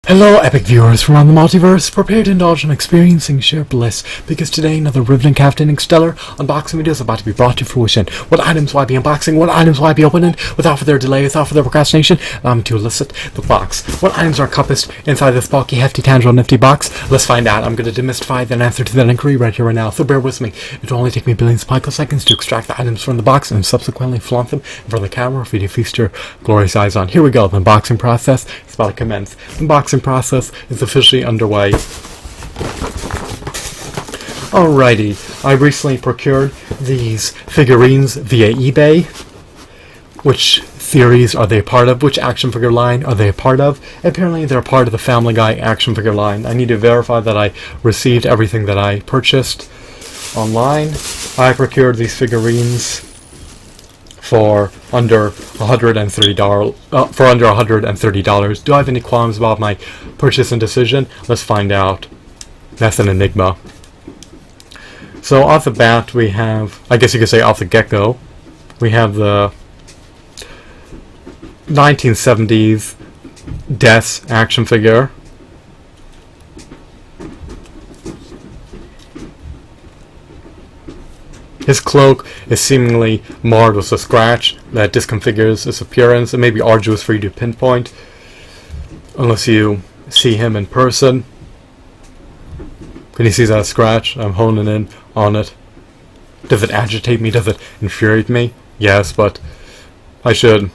Hello, epic viewers from around the multiverse. Prepare to indulge in experiencing sheer bliss, because today another riveting, captivating, stellar unboxing video is about to be brought to fruition. What items will I be unboxing? What items will I be opening? Without further delay, without further procrastination, allow me to elicit the box. What items are encompassed inside this bulky, hefty, tangible, nifty box? Let's find out. I'm going to demystify the answer to that inquiry right here, right now. So bear with me. It will only take me billions of picoseconds to extract the items from the box and subsequently flaunt them in front of the camera for you to feast your glorious eyes on. Here we go. The unboxing process is about to commence. The unboxing process is officially underway. Alrighty, I recently procured these figurines via eBay. Which series are they a part of? Which action figure line are they a part of? Apparently they're part of the Family Guy action figure line. I need to verify that I received everything that I purchased online. I procured these figurines for under $130. For under $130. Do I have any qualms about my purchase and decision? Let's find out. That's an enigma. So off the bat, we have, I guess you could say off the get-go, we have the 1970s Death action figure. His cloak is seemingly marred with a scratch that disconfigures its appearance. It may be arduous for you to pinpoint unless you see him in person. Can you see that scratch? I'm honing in on it. Does it agitate me? Does it infuriate me? Yes, but I should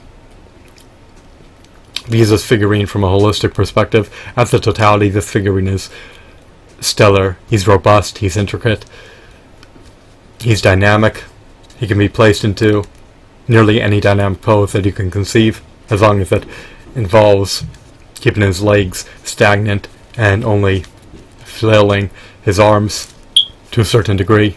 view this figurine from a holistic perspective. As a totality, this figurine is stellar. He's robust. He's intricate. He's dynamic. He can be placed into nearly any dynamic pose that you can conceive, as long as it involves keeping his legs stagnant and only flailing his arms to a certain degree.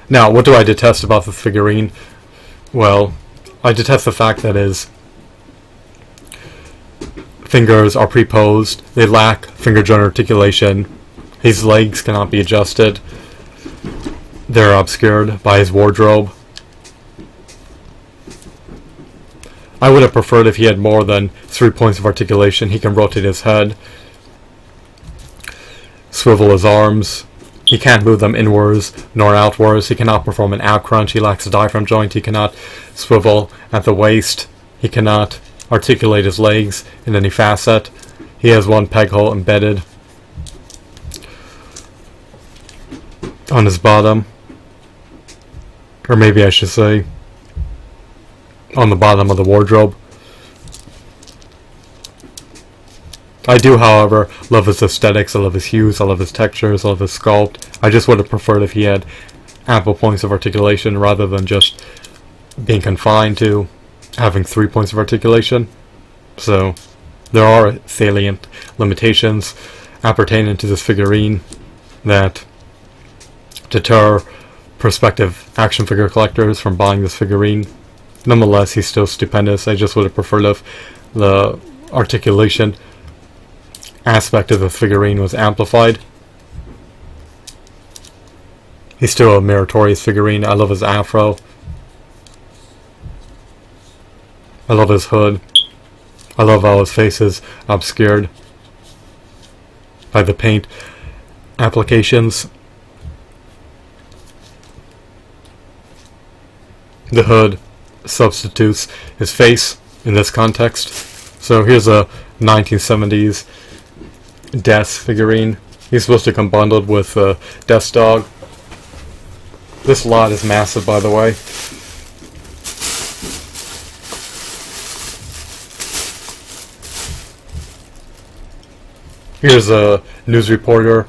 Now, what do I detest about this figurine? Well, I detest the fact that his fingers are pre-posed, they lack finger joint articulation, his legs cannot be adjusted, they're obscured by his wardrobe. I would have preferred if he had more than 3 points of articulation. He can rotate his head, swivel his arms. He can't move them inwards nor outwards. He cannot perform an ab crunch. He lacks a diaphragm joint. He cannot swivel at the waist. He cannot articulate his legs in any facet. He has one peg hole embedded on his bottom, or maybe I should say on the bottom of the wardrobe. I do, however, love his aesthetics. I love his hues. I love his textures. I love his sculpt. I just would have preferred if he had ample points of articulation rather than just being confined to having 3 points of articulation. So there are salient limitations appertaining to this figurine that deter prospective action figure collectors from buying this figurine. Nonetheless, he's still stupendous. I just would have preferred if the articulation aspect of the figurine was amplified. He's still a meritorious figurine. I love his afro. I love his hood. I love how his face is obscured by the paint applications. The hood substitutes his face in this context. So here's a 1970s Death figurine. He's supposed to come bundled with Death's dog. This lot is massive, by the way. Here's a news reporter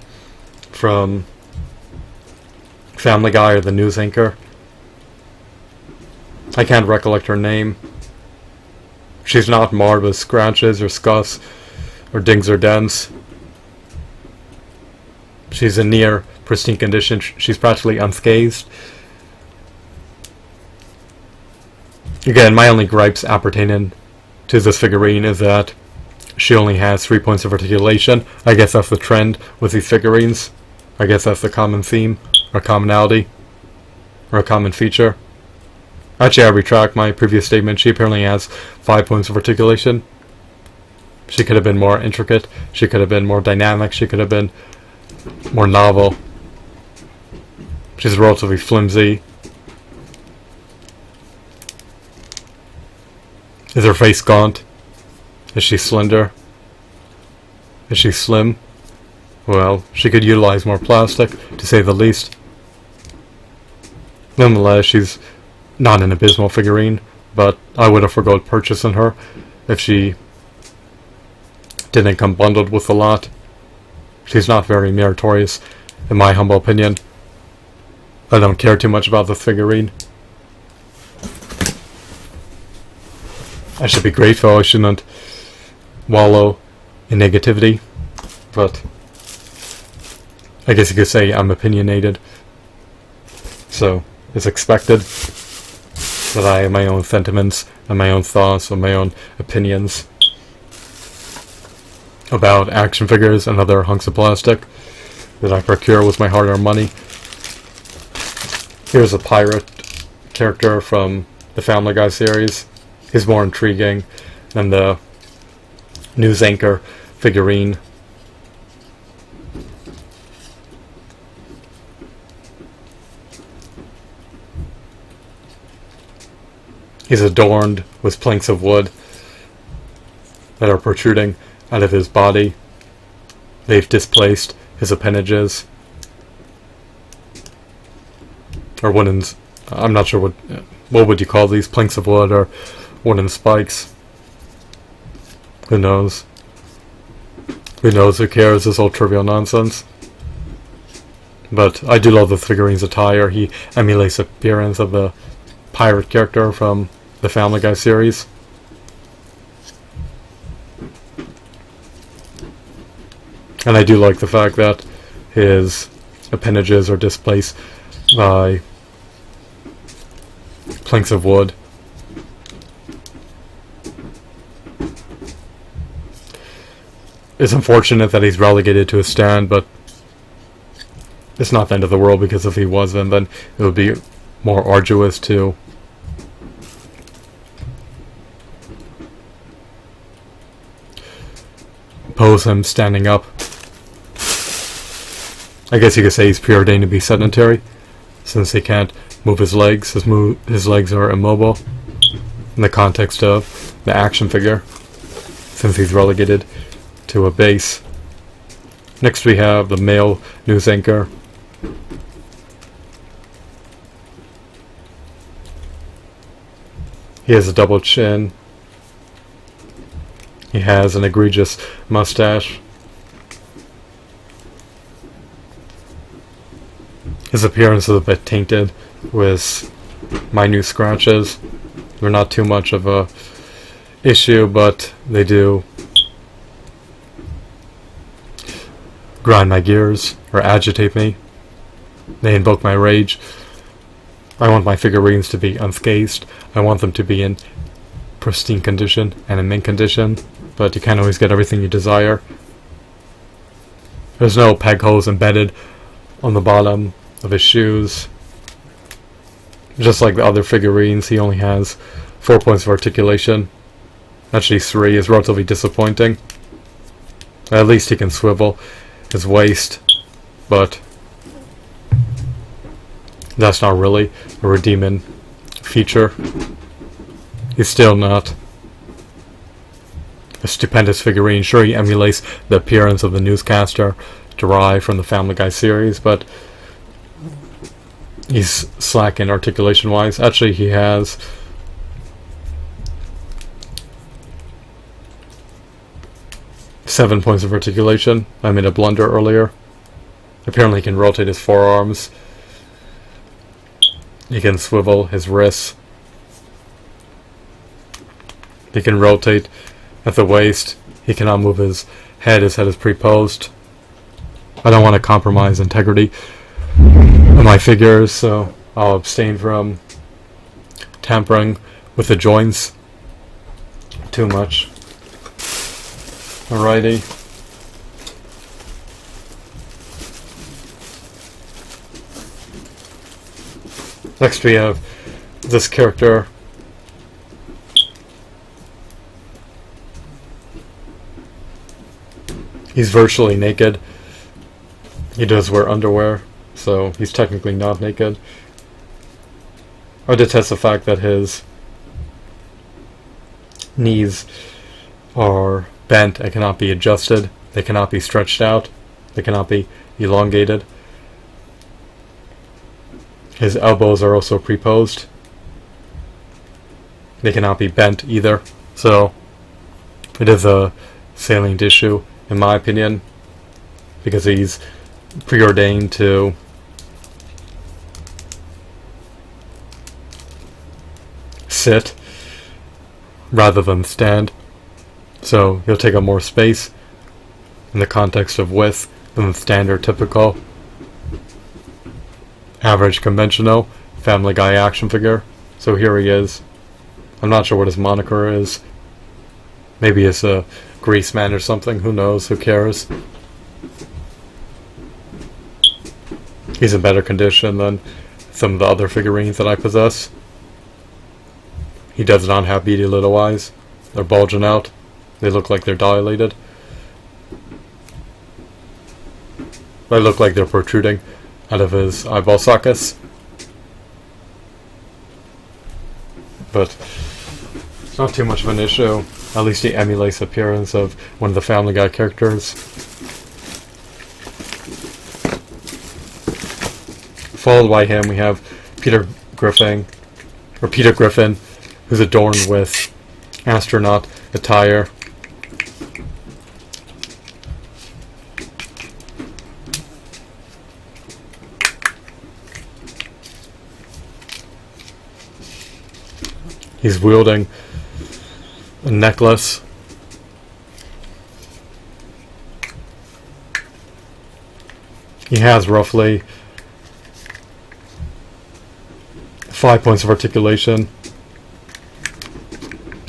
from Family Guy, or the news anchor. I can't recollect her name. She's not marred with scratches or scuffs or dings or dents. She's in near pristine condition. She's practically unscathed. Again, my only gripes appertaining to this figurine is that she only has 3 points of articulation. I guess that's the trend with these figurines. I guess that's the common theme, or commonality, or a common feature. Actually, I retract my previous statement. She apparently has 5 points of articulation. She could have been more intricate. She could have been more dynamic. She could have been more novel. She's relatively flimsy. Is her face gaunt? Is she slender? Is she slim? Well, she could utilize more plastic, to say the least. Nonetheless, she's not an abysmal figurine, but I would have forgone purchasing her if she didn't come bundled with a lot. She's not very meritorious, in my humble opinion. I don't care too much about the figurine. I should be grateful. I shouldn't wallow in negativity, but I guess you could say I'm opinionated. So it's expected that I have my own sentiments and my own thoughts and my own opinions about action figures and other hunks of plastic that I procure with my hard-earned money. Here's a pirate character from the Family Guy series. He's more intriguing than the news anchor figurine. He's adorned with planks of wood that are protruding out of his body. They've displaced his appendages. Or wooden... I'm not sure what would you call these, planks of wood or wooden spikes. Who knows? Who knows? Who cares? This old trivial nonsense. But I do love the figurine's attire. He emulates the appearance of the pirate character from the Family Guy series. And I do like the fact that his appendages are displaced by planks of wood. It's unfortunate that he's relegated to a stand, but it's not the end of the world, because if he wasn't, then it would be more arduous to pose him standing up. I guess you could say he's preordained to be sedentary, since he can't move his legs. His legs are immobile in the context of the action figure, since he's relegated to a base. Next we have the male news anchor. He has a double chin. He has an egregious mustache. His appearance is a bit tainted with minute scratches. They're not too much of a issue, but they do grind my gears or agitate me. They invoke my rage. I want my figurines to be unscathed. I want them to be in pristine condition and in mint condition, but you can't always get everything you desire. There's no peg holes embedded on the bottom of his shoes. Just like the other figurines, he only has 4 points of articulation. Actually 3 is relatively disappointing. At least he can swivel his waist, but that's not really a redeeming feature. He's still not a stupendous figurine. Sure, he emulates the appearance of the newscaster derived from the Family Guy series, but he's slacking articulation-wise. Actually, he has seven points of articulation. I made a blunder earlier. Apparently he can rotate his forearms. He can swivel his wrists. He can rotate at the waist. He cannot move his head. His head is pre-posed. I don't want to compromise integrity of my figures, so I'll abstain from tampering with the joints too much. Alrighty. Next we have this character he's virtually naked. He does wear underwear, so he's technically not naked. I detest the fact that his knees are bent and cannot be adjusted. They cannot be stretched out. They cannot be elongated. His elbows are also preposed. They cannot be bent either. So it is a salient issue, in my opinion, because he's preordained to sit rather than stand. So he'll take up more space in the context of width than the standard typical average conventional Family Guy action figure. So here he is. I'm not sure what his moniker is. Maybe it's a grease man or something. Who knows? Who cares? He's in better condition than some of the other figurines that I possess. He does not have beady little eyes. They're bulging out. They look like they're dilated. They look like they're protruding out of his eyeball sockets. But it's not too much of an issue. At least he emulates the appearance of one of the Family Guy characters. Followed by him, we have Peter Griffin, who's adorned with astronaut attire. He's wielding a necklace. He has roughly 5 points of articulation.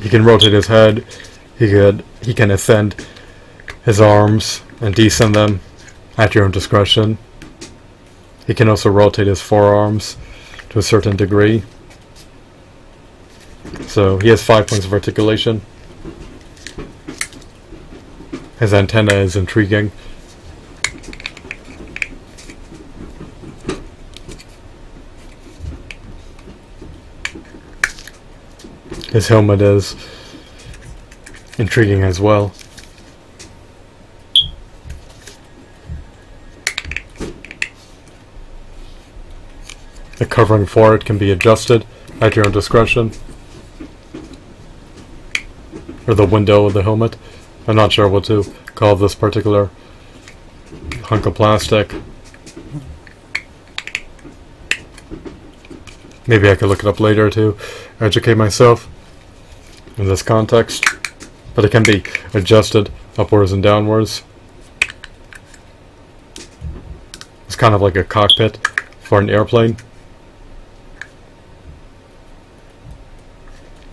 He can rotate his head. He can ascend his arms and descend them at your own discretion. He can also rotate his forearms to a certain degree. So he has 5 points of articulation. His antenna is intriguing. His helmet is intriguing as well. The covering for it can be adjusted at your own discretion. Or the window of the helmet. I'm not sure what to call this particular hunk of plastic. Maybe I could look it up later to educate myself in this context. But it can be adjusted upwards and downwards. It's kind of like a cockpit for an airplane.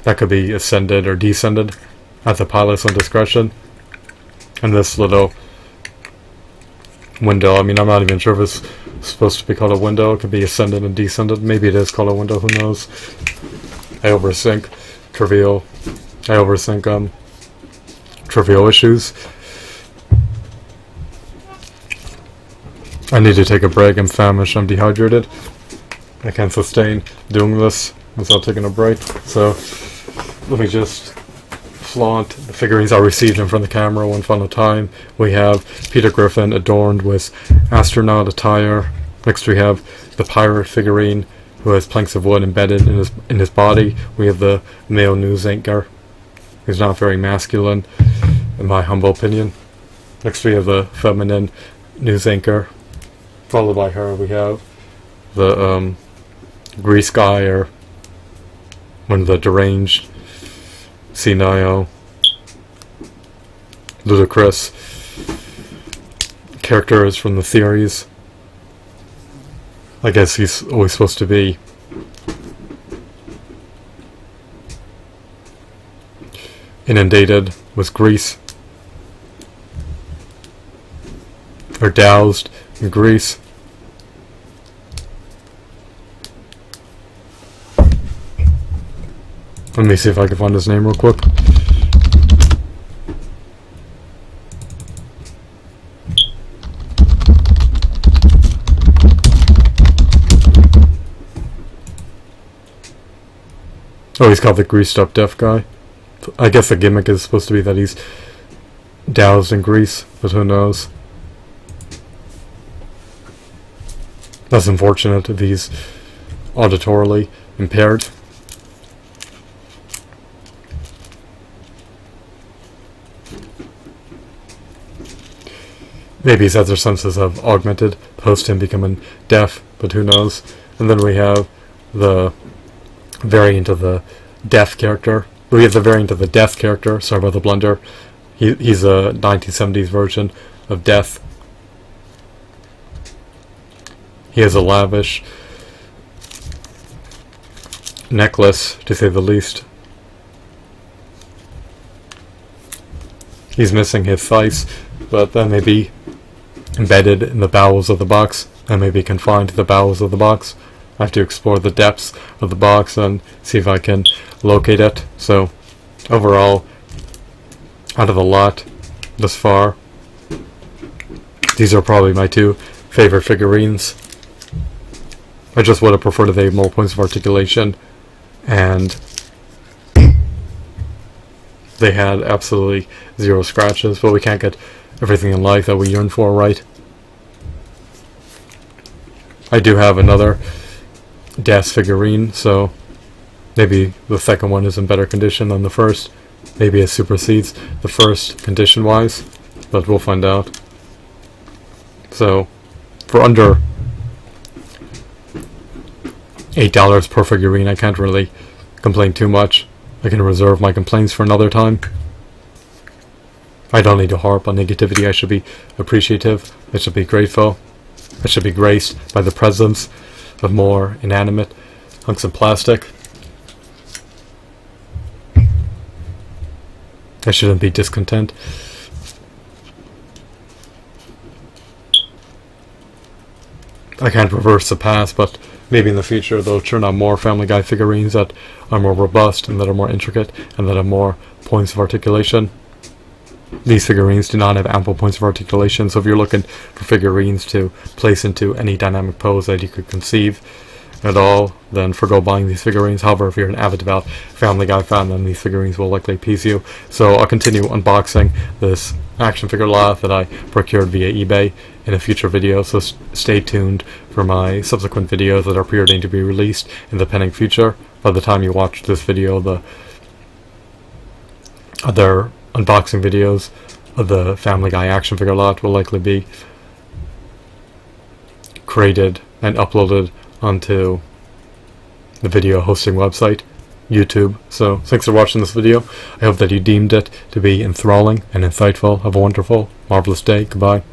That could be ascended or descended at the pilot's own discretion. And this little window, I mean, I'm not even sure if it's supposed to be called a window. It could be ascended and descended. Maybe it is called a window, who knows. I overthink trivial issues. I need to take a break. I'm famished. I'm dehydrated. I can't sustain doing this without taking a break. So let me just flaunt the figurines I received in front of the camera one final time. We have Peter Griffin adorned with astronaut attire. Next we have the pirate figurine who has planks of wood embedded in his body. We have the male news anchor who's not very masculine in my humble opinion. Next we have the feminine news anchor. Followed by her we have the grease guy, or one of the deranged, senile, ludicrous characters from the series. I guess he's always supposed to be inundated with grease, or doused in grease. Let me see if I can find his name real quick. Oh, he's called the greased up deaf guy. I guess the gimmick is supposed to be that he's doused in grease, but who knows. That's unfortunate if he's auditorily impaired. Maybe his other senses have augmented post him becoming deaf, but who knows. And then we have the variant of the deaf character. We have the variant of the death character. Sorry about the blunder. He's a 1970s version of Death. He has a lavish necklace, to say the least. He's missing his thighs, but that may be embedded in the bowels of the box. That may be confined to the bowels of the box. I have to explore the depths of the box and see if I can locate it. So, overall, out of the lot thus far, these are probably my two favorite figurines. I just would have preferred if they had more points of articulation, and they had absolutely zero scratches, but we can't get everything in life that we yearn for, right? I do have another Das figurine, so maybe the second one is in better condition than the first. Maybe it supersedes the first condition-wise, but we'll find out. So, for under $8 per figurine, I can't really complain too much. I can reserve my complaints for another time. I don't need to harp on negativity. I should be appreciative. I should be grateful. I should be graced by the presence of more inanimate hunks of plastic. I shouldn't be discontent. I can't reverse the past, but maybe in the future they'll turn out more Family Guy figurines that are more robust and that are more intricate and that have more points of articulation. These figurines do not have ample points of articulation, so if you're looking for figurines to place into any dynamic pose that you could conceive at all, then forgo buying these figurines. However, if you're an avid devout Family Guy fan, then these figurines will likely appease you. So I'll continue unboxing this action figure lot that I procured via eBay in a future video, so stay tuned for my subsequent videos that are preordained to be released in the pending future. By the time you watch this video, the other unboxing videos of the Family Guy action figure lot will likely be created and uploaded onto the video hosting website, YouTube. So thanks for watching this video. I hope that you deemed it to be enthralling and insightful. Have a wonderful, marvelous day. Goodbye.